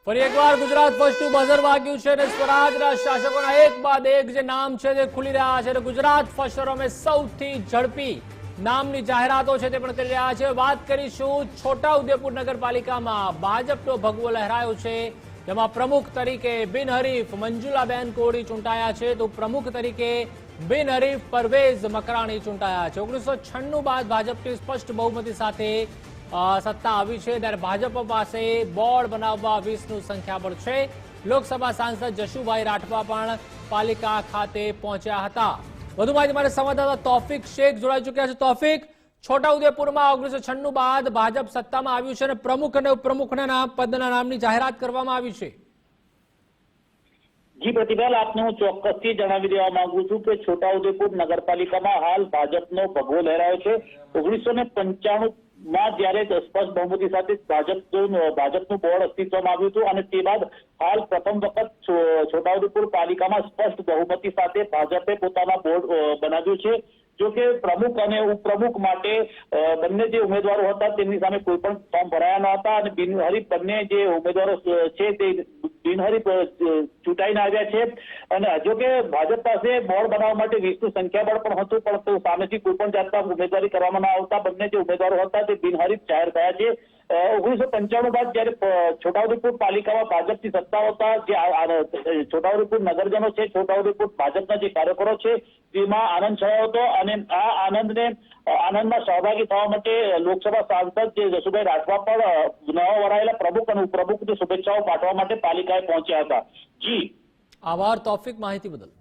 ફરી એકવાર ગુજરાત ફર્સ્ટનું બઝર વાગ્યું છે અને સ્વરાજના શાસકોના એક બાદ એક જે નામ છે તે ખુલી રહ્યા છે અને ગુજરાત ફર્સ્ટરોમાં સૌથી ઝડપી નામની જાહેરાતો છે તે પણ કરી રહ્યા છે। વાત કરીશું છોટાઉદેપુર નગરપાલિકામાં ભાજપનો ભગવો લહેરાયો છે, જેમાં પ્રમુખ તરીકે બિનહરીફ મંજુલાબેન કોળી ચૂંટાયા છે તો પ્રમુખ તરીકે બિનહરીફ પરવેઝ મકરાણી ચૂંટાયા છે। 1996 બાદ ભાજપની સ્પષ્ટ બહુમતી સાથે સત્તા આવી છે, ત્યારે ભાજપ પાસે બોર્ડ બનાવવા 20નું સંખ્યાબળ છે। લોકસભા સાંસદ જશુભાઈ રાઠવા પણ પાલિકા ખાતે પહોંચ્યા હતા। વધુ માહિતી માટે સંવાદદાતા તોફિક શેખ જોડાઈ ચૂક્યા છે। તોફિક, છોટાઉદેપુરમાં 1996 બાદ ભાજપ સત્તામાં આવ્યું છે અને પ્રમુખ અને ઉપપ્રમુખના પદના નામની જાહેરાત કરવામાં આવી છે। જી પ્રતિભાલ, આપને હું ચોક્કસથી જણાવી દેવા માંગુ છું કે છોટાઉદેપુર નગરપાલિકામાં હાલ ભાજપનો ભગવો લહેરાયો છે। 1995 માં જ્યારે સ્પષ્ટ બહુમતી સાથે ભાજપનું બોર્ડ અસ્તિત્વમાં આવ્યું હતું અને તે બાદ હાલ પ્રથમ વખત છોટાઉદેપુર પાલિકામાં સ્પષ્ટ બહુમતી સાથે ભાજપે પોતાના બોર્ડ બનાવ્યું છે। જો કે પ્રમુખ અને ઉપપ્રમુખ માટે બંને જે ઉમેદવારો હતા તેમની સામે કોઈ પણ ફોર્મ ભરાયા ન હતા અને બિનહરીફ બંને જે ઉમેદવારો છે તે બિનહરીફ ચૂંટાઈને આવ્યા છે। અને જો કે ભાજપ પાસે બોર્ડ બનાવવા માટે 20નું સંખ્યાબળ પણ હતું, પણ સામેથી કોઈ પણ જાતના ઉમેદવારી કરવામાં ન આવતા બંને જે ઉમેદવારો હતા તે બિનહરીફ જાહેર થયા છે। 1995 બાદ જયારે છોટાઉદેપુર પાલિકામાં ભાજપની સત્તા હતા, જે છોટાઉદેપુર નગરજનો છે, છોટાઉદેપુર ભાજપના જે કાર્યકરો છે તેમાં આનંદ છવાયો હતો અને આ આનંદમાં સહભાગી થવા માટે લોકસભા સાંસદ જે જશુભાઈ રાઠવા પણ નવા વરાયેલા પ્રમુખ અને ઉપપ્રમુખને શુભેચ્છાઓ પાઠવવા માટે પાલિકાએ પહોંચ્યા હતા। જી આભાર તોફિક, માહિતી બદલ।